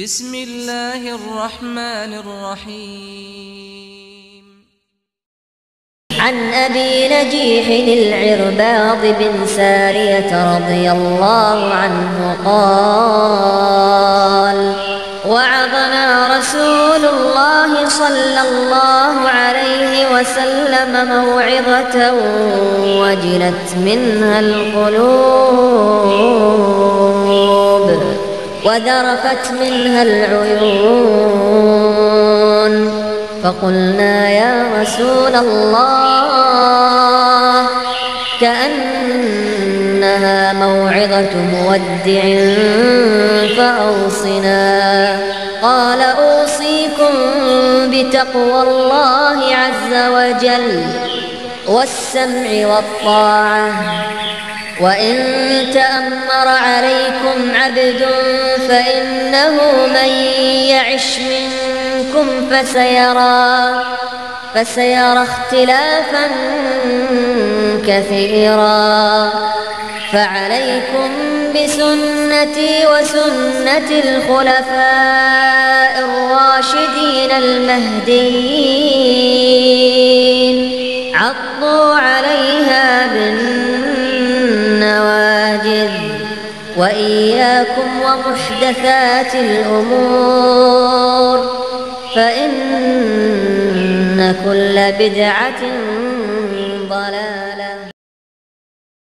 بسم الله الرحمن الرحيم. عن أبي نجيح العرباض بن سارية رضي الله عنه قال: وعظنا رسول الله صلى الله عليه وسلم موعظة وجلت منها القلوب وذرفت منها العيون، فقلنا يا رسول الله كأنها موعظة مودع فأوصنا. قال: أوصيكم بتقوى الله عز وجل والسمع والطاعة، وإن تأمر عليكم عبد فإنه من يعش منكم فسيرى اختلافا كثيرا، فعليكم بسنتي وسنة الخلفاء الراشدين المهديين، عضوا عليها بالنواجذ، وإياكم ومحدثات الأمور، فإن كل بدعة